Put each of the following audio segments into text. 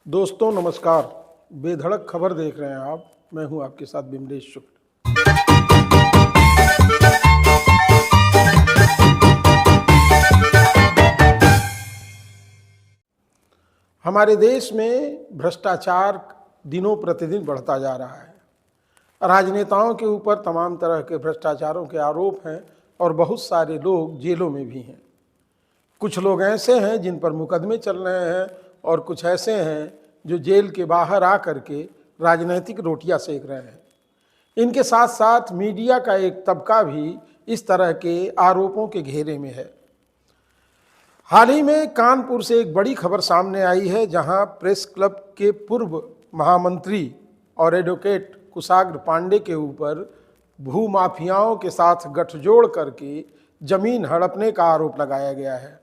दोस्तों नमस्कार। बेधड़क खबर देख रहे हैं आप। मैं हूं आपके साथ बिमलेश शुक्ल। हमारे देश में भ्रष्टाचार दिनों प्रतिदिन बढ़ता जा रहा है। राजनेताओं के ऊपर तमाम तरह के भ्रष्टाचारों के आरोप हैं और बहुत सारे लोग जेलों में भी हैं। कुछ लोग ऐसे हैं जिन पर मुकदमे चल रहे हैं और कुछ ऐसे हैं जो जेल के बाहर आकर के राजनीतिक रोटियां सेक रहे हैं। इनके साथ साथ मीडिया का एक तबका भी इस तरह के आरोपों के घेरे में है। हाल ही में कानपुर से एक बड़ी खबर सामने आई है, जहां प्रेस क्लब के पूर्व महामंत्री और एडवोकेट कुशाग्र पांडे के ऊपर भूमाफियाओं के साथ गठजोड़ करके जमीन हड़पने का आरोप लगाया गया है।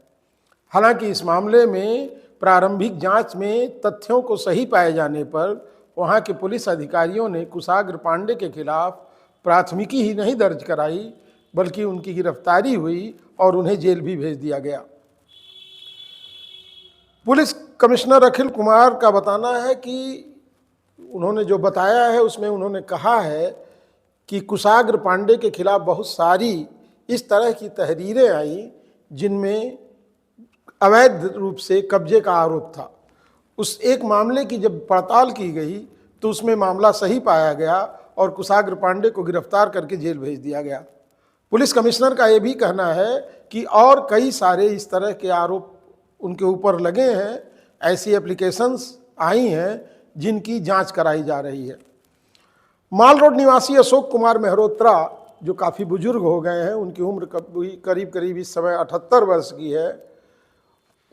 हालांकि इस मामले में प्रारंभिक जांच में तथ्यों को सही पाए जाने पर वहां के पुलिस अधिकारियों ने कुशाग्र पांडे के खिलाफ प्राथमिकी ही नहीं दर्ज कराई, बल्कि उनकी गिरफ्तारी हुई और उन्हें जेल भी भेज दिया गया। पुलिस कमिश्नर अखिल कुमार का बताना है कि उन्होंने जो बताया है उसमें उन्होंने कहा है कि कुशाग्र पांडे के खिलाफ बहुत सारी इस तरह की तहरीरें आई जिनमें अवैध रूप से कब्जे का आरोप था। उस एक मामले की जब पड़ताल की गई तो उसमें मामला सही पाया गया और कुशाग्र पांडे को गिरफ्तार करके जेल भेज दिया गया। पुलिस कमिश्नर का यह भी कहना है कि और कई सारे इस तरह के आरोप उनके ऊपर लगे हैं। ऐसी एप्लीकेशंस आई हैं जिनकी जांच कराई जा रही है। माल रोड निवासी अशोक कुमार मेहरोत्रा, जो काफ़ी बुजुर्ग हो गए हैं, उनकी उम्र करीब करीब इस समय 78 वर्ष की है,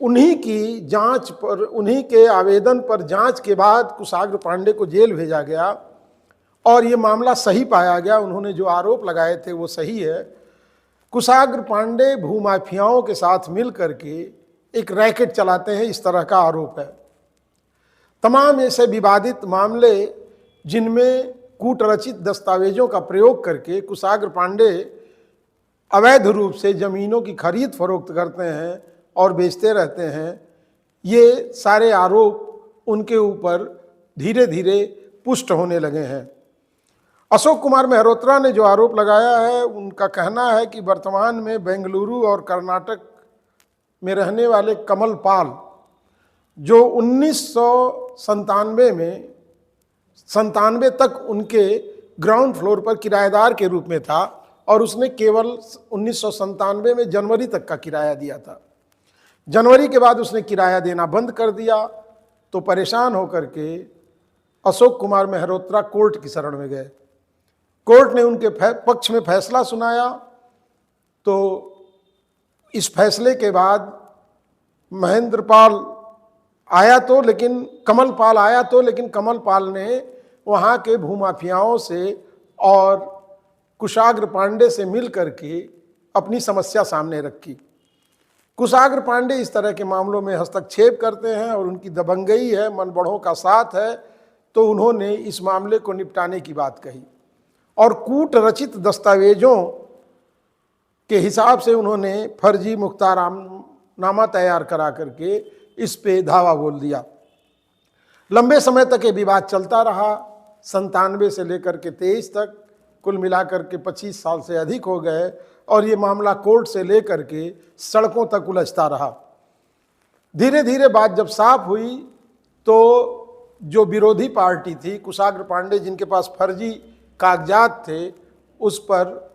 उन्हीं की जांच पर, उन्हीं के आवेदन पर जांच के बाद कुशाग्र पांडे को जेल भेजा गया और ये मामला सही पाया गया। उन्होंने जो आरोप लगाए थे वो सही है। कुशाग्र पांडे भूमाफियाओं के साथ मिल करके एक रैकेट चलाते हैं, इस तरह का आरोप है। तमाम ऐसे विवादित मामले जिनमें कूटरचित दस्तावेजों का प्रयोग करके कुशाग्र पांडे अवैध रूप से जमीनों की खरीद फरोख्त करते हैं और बेचते रहते हैं, ये सारे आरोप उनके ऊपर धीरे धीरे पुष्ट होने लगे हैं। अशोक कुमार मेहरोत्रा ने जो आरोप लगाया है, उनका कहना है कि वर्तमान में बेंगलुरु और कर्नाटक में रहने वाले कमल पाल, जो 1997 में 97 तक उनके ग्राउंड फ्लोर पर किराएदार के रूप में था और उसने केवल 1997 में जनवरी तक का किराया दिया था। जनवरी के बाद उसने किराया देना बंद कर दिया, तो परेशान होकर के अशोक कुमार मेहरोत्रा कोर्ट की शरण में गए। कोर्ट ने उनके पक्ष में फैसला सुनाया, तो इस फैसले के बाद महेंद्र पाल आया तो, लेकिन कमल पाल आया तो, लेकिन कमल पाल ने वहाँ के भूमाफियाओं से और कुशाग्र पांडे से मिल करके अपनी समस्या सामने रखी। कुशाग्र पांडे इस तरह के मामलों में हस्तक्षेप करते हैं और उनकी दबंगई है, मनबढ़ों का साथ है, तो उन्होंने इस मामले को निपटाने की बात कही और कूटरचित दस्तावेजों के हिसाब से उन्होंने फर्जी मुख्तारनामा तैयार करा करके इस पे धावा बोल दिया। लंबे समय तक ये विवाद चलता रहा, 97 से लेकर के 23 तक, कुल मिलाकर के 25 साल से अधिक हो गए और ये मामला कोर्ट से लेकर के सड़कों तक उलझता रहा। धीरे धीरे बात जब साफ हुई तो जो विरोधी पार्टी थी, कुशाग्र पांडे जिनके पास फर्जी कागजात थे, उस पर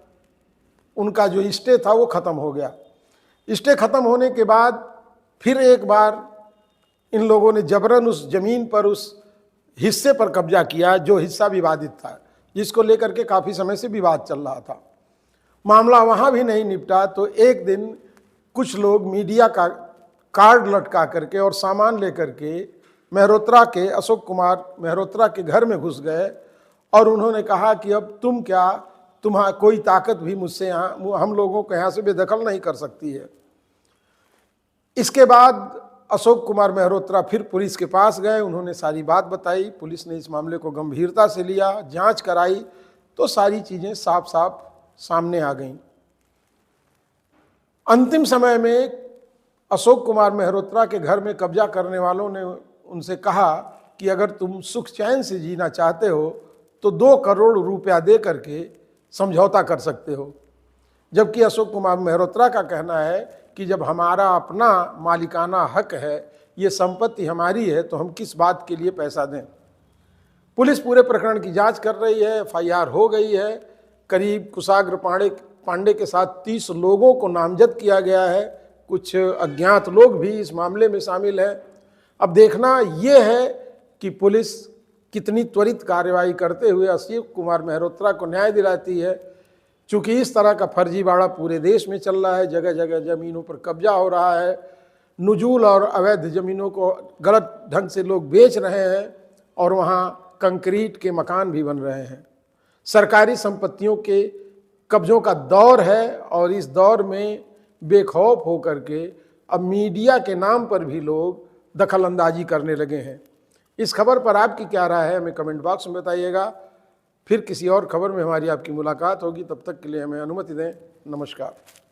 उनका जो स्टे था वो ख़त्म हो गया। स्टे ख़त्म होने के बाद फिर एक बार इन लोगों ने जबरन उस ज़मीन पर, उस हिस्से पर कब्जा किया जो हिस्सा विवादित था, जिसको लेकर के काफ़ी समय से विवाद चल रहा था। मामला वहाँ भी नहीं निपटा तो एक दिन कुछ लोग मीडिया का कार्ड लटका करके और सामान लेकर के मेहरोत्रा के, अशोक कुमार मेहरोत्रा के घर में घुस गए और उन्होंने कहा कि अब तुम क्या, तुम्हारा कोई ताकत भी मुझसे यहाँ, हम लोगों को यहाँ से बेदखल नहीं कर सकती है। इसके बाद अशोक कुमार मेहरोत्रा फिर पुलिस के पास गए, उन्होंने सारी बात बताई। पुलिस ने इस मामले को गंभीरता से लिया, जांच कराई तो सारी चीज़ें साफ साफ सामने आ गईं। अंतिम समय में अशोक कुमार मेहरोत्रा के घर में कब्जा करने वालों ने उनसे कहा कि अगर तुम सुख चैन से जीना चाहते हो तो 2 करोड़ रुपया दे करके समझौता कर सकते हो। जबकि अशोक कुमार मेहरोत्रा का कहना है कि जब हमारा अपना मालिकाना हक है, ये संपत्ति हमारी है, तो हम किस बात के लिए पैसा दें। पुलिस पूरे प्रकरण की जांच कर रही है, FIR हो गई है। करीब कुशाग्र पांडे के साथ 30 लोगों को नामजद किया गया है। कुछ अज्ञात लोग भी इस मामले में शामिल हैं। अब देखना यह है कि पुलिस कितनी त्वरित कार्रवाई करते हुए अशोक कुमार मेहरोत्रा को न्याय दिलाती है। चूँकि इस तरह का फर्जीवाड़ा पूरे देश में चल रहा है, जगह जगह ज़मीनों पर कब्जा हो रहा है, नुजूल और अवैध ज़मीनों को गलत ढंग से लोग बेच रहे हैं और वहाँ कंक्रीट के मकान भी बन रहे हैं। सरकारी संपत्तियों के कब्जों का दौर है और इस दौर में बेखौफ होकर के अब मीडिया के नाम पर भी लोग दखल अंदाजी करने लगे हैं। इस खबर पर आपकी क्या राय है, हमें कमेंट बॉक्स में बताइएगा। फिर किसी और खबर में हमारी आपकी मुलाकात होगी, तब तक के लिए हमें अनुमति दें। नमस्कार।